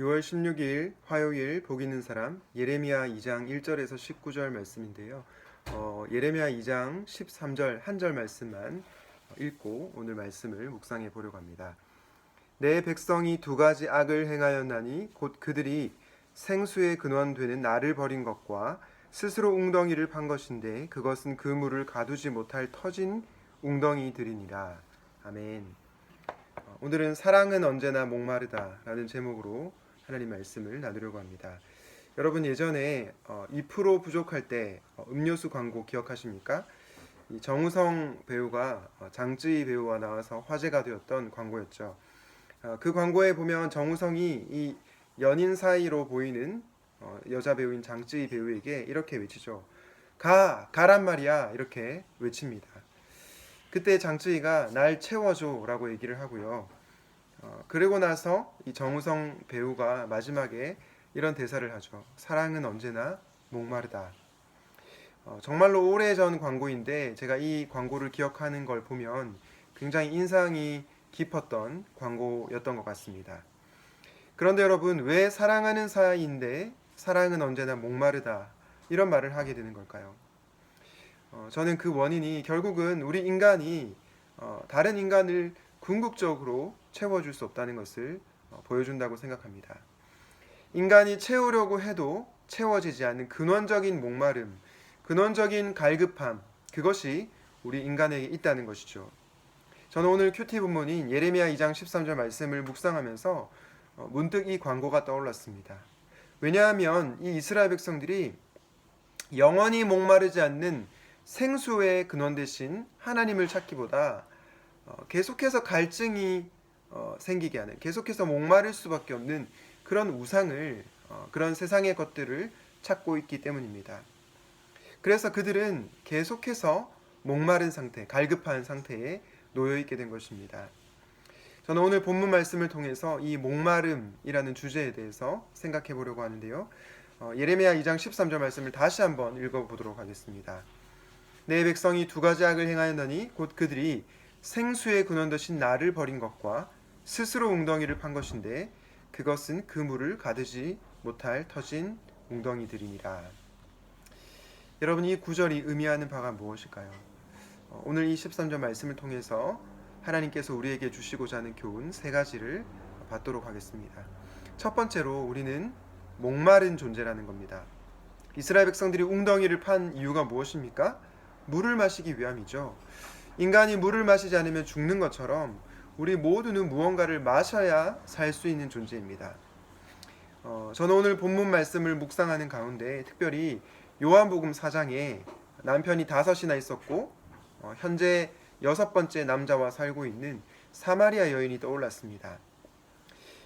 6월 16일 화요일 복 있는 사람 예레미야 2장 1절에서 19절 말씀인데요. 예레미야 2장 13절 한 절 말씀만 읽고 오늘 말씀을 묵상해 보려고 합니다. 내 백성이 두 가지 악을 행하였나니 곧 그들이 생수의 근원 되는 나를 버린 것과 스스로 웅덩이를 판 것인데 그것은 그 물을 가두지 못할 터진 웅덩이들이니라. 아멘. 오늘은 사랑은 언제나 목마르다 라는 제목으로 하나님 말씀을 나누려고 합니다. 여러분 예전에 2% 부족할 때 음료수 광고 기억하십니까? 이 정우성 배우가 장쯔희 배우와 나와서 화제가 되었던 광고였죠. 그 광고에 보면 정우성이 이 연인 사이로 보이는 여자 배우인 장쯔희 배우에게 이렇게 외치죠. 가란 말이야 이렇게 외칩니다. 그때 장쯔희가 날 채워줘 라고 얘기를 하고요. 그리고 나서 이 정우성 배우가 마지막에 이런 대사를 하죠. 사랑은 언제나 목마르다. 정말로 오래전 광고인데 제가 이 광고를 기억하는 걸 보면 굉장히 인상이 깊었던 광고였던 것 같습니다. 그런데 여러분, 왜 사랑하는 사이인데 사랑은 언제나 목마르다 이런 말을 하게 되는 걸까요? 저는 그 원인이 결국은 우리 인간이 다른 인간을 궁극적으로 채워줄 수 없다는 것을 보여준다고 생각합니다. 인간이 채우려고 해도 채워지지 않는 근원적인 목마름, 근원적인 갈급함, 그것이 우리 인간에게 있다는 것이죠. 저는 오늘 큐티 본문인 예레미야 2장 13절 말씀을 묵상하면서 문득 이 광고가 떠올랐습니다. 왜냐하면 이 이스라엘 백성들이 영원히 목마르지 않는 생수의 근원 대신 하나님을 찾기보다 계속해서 갈증이 생기게 하는, 계속해서 목마를 수밖에 없는 그런 우상을, 그런 세상의 것들을 찾고 있기 때문입니다. 그래서 그들은 계속해서 목마른 상태, 갈급한 상태에 놓여 있게 된 것입니다. 저는 오늘 본문 말씀을 통해서 이 목마름이라는 주제에 대해서 생각해 보려고 하는데요. 예레미야 2장 13절 말씀을 다시 한번 읽어보도록 하겠습니다. 내 백성이 두 가지 악을 행하였나니 곧 그들이 생수의 근원 되신 나를 버린 것과 스스로 웅덩이를 판 것인데 그것은 그 물을 가두지 못할 터진 웅덩이들이니라. 여러분, 이 구절이 의미하는 바가 무엇일까요? 오늘 이 13절 말씀을 통해서 하나님께서 우리에게 주시고자 하는 교훈 세 가지를 받도록 하겠습니다. 첫 번째로 우리는 목마른 존재라는 겁니다. 이스라엘 백성들이 웅덩이를 판 이유가 무엇입니까? 물을 마시기 위함이죠. 인간이 물을 마시지 않으면 죽는 것처럼 우리 모두는 무언가를 마셔야 살 수 있는 존재입니다. 저는 오늘 본문 말씀을 묵상하는 가운데 특별히 요한복음 4장에 남편이 5이나 있었고 현재 6번째 남자와 살고 있는 사마리아 여인이 떠올랐습니다.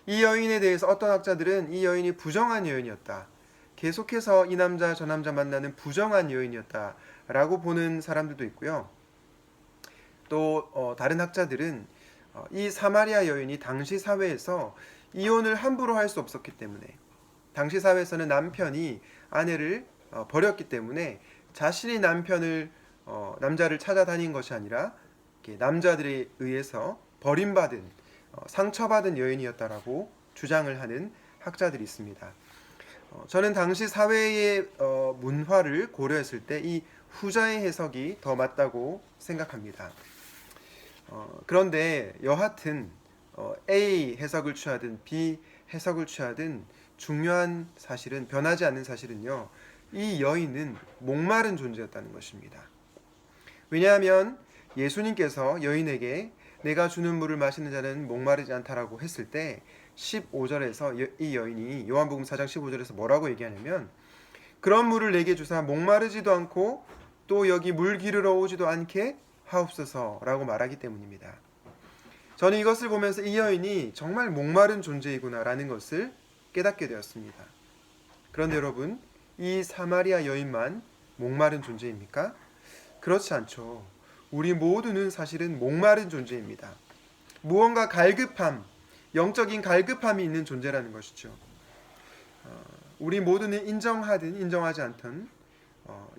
이 여인에 대해서 어떤 학자들은 이 여인이 부정한 여인이었다, 계속해서 이 남자 저 남자 만나는 부정한 여인이었다 라고 보는 사람들도 있고요. 또 다른 학자들은 이 사마리아 여인이 당시 사회에서 이혼을 함부로 할 수 없었기 때문에, 당시 사회에서는 남편이 아내를 버렸기 때문에 자신이 남자를 찾아다닌 것이 아니라 남자들에 의해서 버림받은, 상처받은 여인이었다라고 주장을 하는 학자들이 있습니다. 저는 당시 사회의 문화를 고려했을 때 이 후자의 해석이 더 맞다고 생각합니다. 그런데 여하튼 A 해석을 취하든 B 해석을 취하든 중요한 사실은, 변하지 않는 사실은요, 이 여인은 목마른 존재였다는 것입니다. 왜냐하면 예수님께서 여인에게 내가 주는 물을 마시는 자는 목마르지 않다라고 했을 때 15절에서 이 여인이 요한복음 4장 15절에서 뭐라고 얘기하냐면, 그런 물을 내게 주사 목마르지도 않고 또 여기 물 기르러 오지도 않게 하옵소서라고 말하기 때문입니다. 저는 이것을 보면서 이 여인이 정말 목마른 존재이구나라는 것을 깨닫게 되었습니다. 그런데 여러분, 이 사마리아 여인만 목마른 존재입니까? 그렇지 않죠. 우리 모두는 사실은 목마른 존재입니다. 무언가 갈급함, 영적인 갈급함이 있는 존재라는 것이죠. 우리 모두는 인정하든 인정하지 않든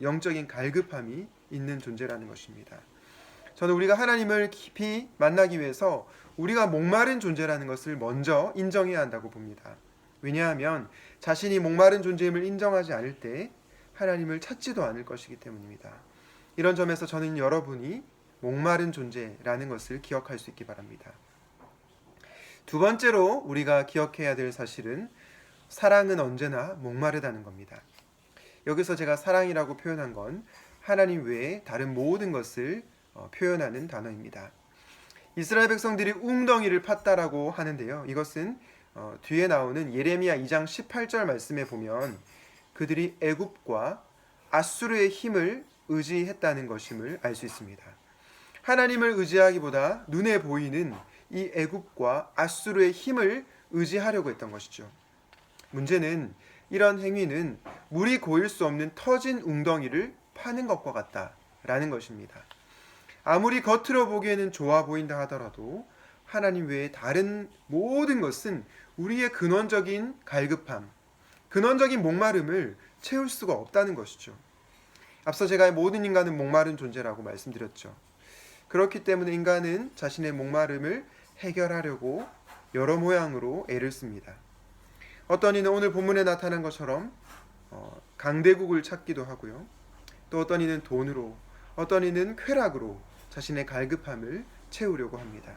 영적인 갈급함이 있는 존재라는 것입니다. 저는 우리가 하나님을 깊이 만나기 위해서 우리가 목마른 존재라는 것을 먼저 인정해야 한다고 봅니다. 왜냐하면 자신이 목마른 존재임을 인정하지 않을 때 하나님을 찾지도 않을 것이기 때문입니다. 이런 점에서 저는 여러분이 목마른 존재라는 것을 기억할 수 있기 바랍니다. 두 번째로 우리가 기억해야 될 사실은 사랑은 언제나 목마르다는 겁니다. 여기서 제가 사랑이라고 표현한 건 하나님 외에 다른 모든 것을 표현하는 단어입니다. 이스라엘 백성들이 웅덩이를 팠다라고 하는데요. 이것은 뒤에 나오는 예레미야 2장 18절 말씀에 보면 그들이 애굽과 아수르의 힘을 의지했다는 것임을 알 수 있습니다. 하나님을 의지하기보다 눈에 보이는 이 애굽과 아수르의 힘을 의지하려고 했던 것이죠. 문제는 이런 행위는 물이 고일 수 없는 터진 웅덩이를 파는 것과 같다라는 것입니다. 아무리 겉으로 보기에는 좋아 보인다 하더라도 하나님 외에 다른 모든 것은 우리의 근원적인 갈급함, 근원적인 목마름을 채울 수가 없다는 것이죠. 앞서 제가 모든 인간은 목마른 존재라고 말씀드렸죠. 그렇기 때문에 인간은 자신의 목마름을 해결하려고 여러 모양으로 애를 씁니다. 어떤 이는 오늘 본문에 나타난 것처럼 강대국을 찾기도 하고요. 또 어떤 이는 돈으로, 어떤 이는 쾌락으로 자신의 갈급함을 채우려고 합니다.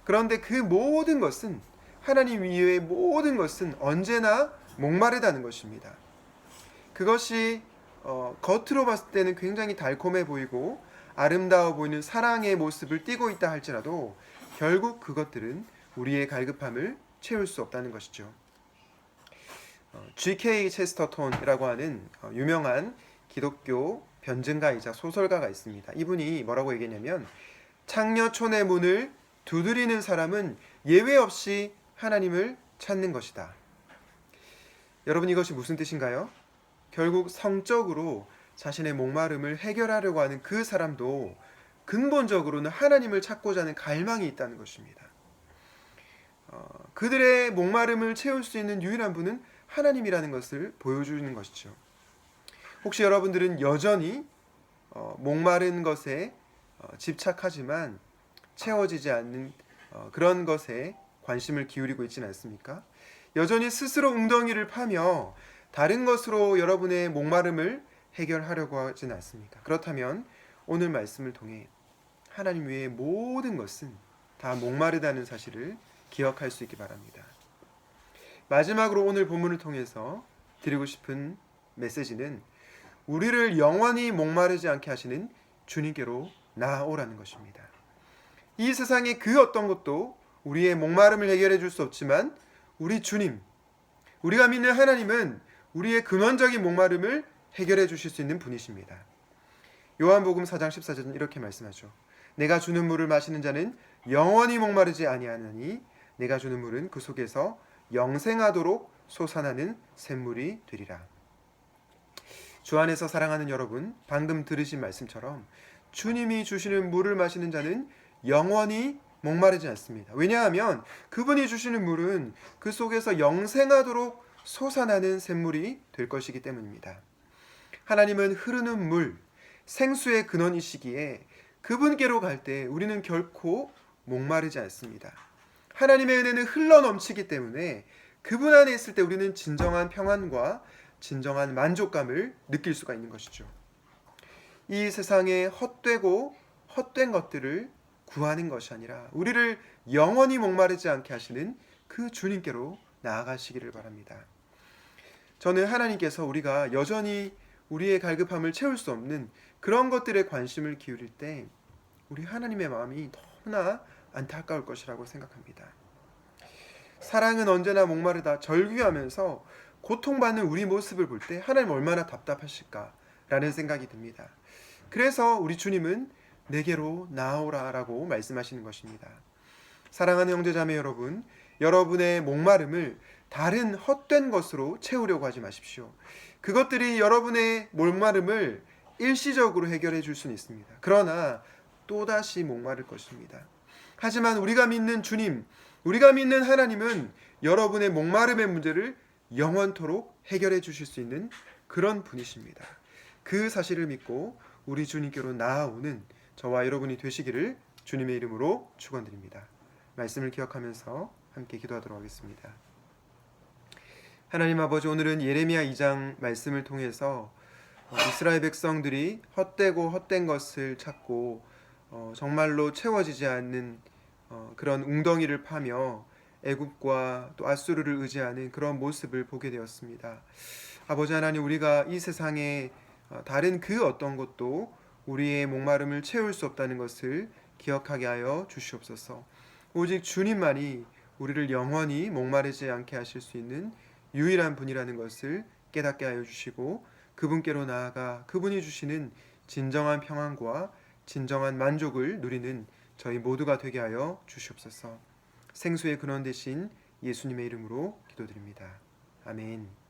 그런데 그 모든 것은 하나님 이외의 모든 것은 언제나 목마르다는 것입니다. 그것이 겉으로 봤을 때는 굉장히 달콤해 보이고 아름다워 보이는 사랑의 모습을 띠고 있다 할지라도 결국 그것들은 우리의 갈급함을 채울 수 없다는 것이죠. G.K. 체스터톤이라고 하는 유명한 기독교 변증가이자 소설가가 있습니다. 이분이 뭐라고 얘기했냐면 창녀촌의 문을 두드리는 사람은 예외 없이 하나님을 찾는 것이다. 여러분, 이것이 무슨 뜻인가요? 결국 성적으로 자신의 목마름을 해결하려고 하는 그 사람도 근본적으로는 하나님을 찾고자 하는 갈망이 있다는 것입니다. 그들의 목마름을 채울 수 있는 유일한 분은 하나님이라는 것을 보여주는 것이죠. 혹시 여러분들은 여전히 목마른 것에 집착하지만 채워지지 않는 그런 것에 관심을 기울이고 있지는 않습니까? 여전히 스스로 웅덩이를 파며 다른 것으로 여러분의 목마름을 해결하려고 하지는 않습니까? 그렇다면 오늘 말씀을 통해 하나님 외의 모든 것은 다 목마르다는 사실을 기억할 수 있기 바랍니다. 마지막으로 오늘 본문을 통해서 드리고 싶은 메시지는 우리를 영원히 목마르지 않게 하시는 주님께로 나아오라는 것입니다. 이 세상의 그 어떤 것도 우리의 목마름을 해결해 줄 수 없지만 우리 주님, 우리가 믿는 하나님은 우리의 근원적인 목마름을 해결해 주실 수 있는 분이십니다. 요한복음 4장 14절은 이렇게 말씀하죠. 내가 주는 물을 마시는 자는 영원히 목마르지 아니하나니 내가 주는 물은 그 속에서 영생하도록 솟아나는 샘물이 되리라. 주 안에서 사랑하는 여러분, 방금 들으신 말씀처럼 주님이 주시는 물을 마시는 자는 영원히 목마르지 않습니다. 왜냐하면 그분이 주시는 물은 그 속에서 영생하도록 솟아나는 샘물이 될 것이기 때문입니다. 하나님은 흐르는 물, 생수의 근원이시기에 그분께로 갈 때 우리는 결코 목마르지 않습니다. 하나님의 은혜는 흘러넘치기 때문에 그분 안에 있을 때 우리는 진정한 평안과 진정한 만족감을 느낄 수가 있는 것이죠. 이 세상에 헛되고 헛된 것들을 구하는 것이 아니라 우리를 영원히 목마르지 않게 하시는 그 주님께로 나아가시기를 바랍니다. 저는 하나님께서 우리가 여전히 우리의 갈급함을 채울 수 없는 그런 것들에 관심을 기울일 때 우리 하나님의 마음이 너무나 안타까울 것이라고 생각합니다. 사랑은 언제나 목마르다 절규하면서 고통받는 우리 모습을 볼 때 하나님 얼마나 답답하실까라는 생각이 듭니다. 그래서 우리 주님은 내게로 나아오라라고 말씀하시는 것입니다. 사랑하는 형제자매 여러분, 여러분의 목마름을 다른 헛된 것으로 채우려고 하지 마십시오. 그것들이 여러분의 목마름을 일시적으로 해결해 줄 수는 있습니다. 그러나 또다시 목마를 것입니다. 하지만 우리가 믿는 주님, 우리가 믿는 하나님은 여러분의 목마름의 문제를 영원토록 해결해 주실 수 있는 그런 분이십니다. 그 사실을 믿고 우리 주님께로 나아오는 저와 여러분이 되시기를 주님의 이름으로 축원드립니다. 말씀을 기억하면서 함께 기도하도록 하겠습니다. 하나님 아버지, 오늘은 예레미야 2장 말씀을 통해서 이스라엘 백성들이 헛되고 헛된 것을 찾고 정말로 채워지지 않는 그런 웅덩이를 파며 애굽과 또 아수르를 의지하는 그런 모습을 보게 되었습니다. 아버지 하나님, 우리가 이 세상에 다른 그 어떤 것도 우리의 목마름을 채울 수 없다는 것을 기억하게 하여 주시옵소서. 오직 주님만이 우리를 영원히 목마르지 않게 하실 수 있는 유일한 분이라는 것을 깨닫게 하여 주시고, 그분께로 나아가 그분이 주시는 진정한 평안과 진정한 만족을 누리는 저희 모두가 되게 하여 주시옵소서. 생수의 근원 되신 예수님의 이름으로 기도드립니다. 아멘.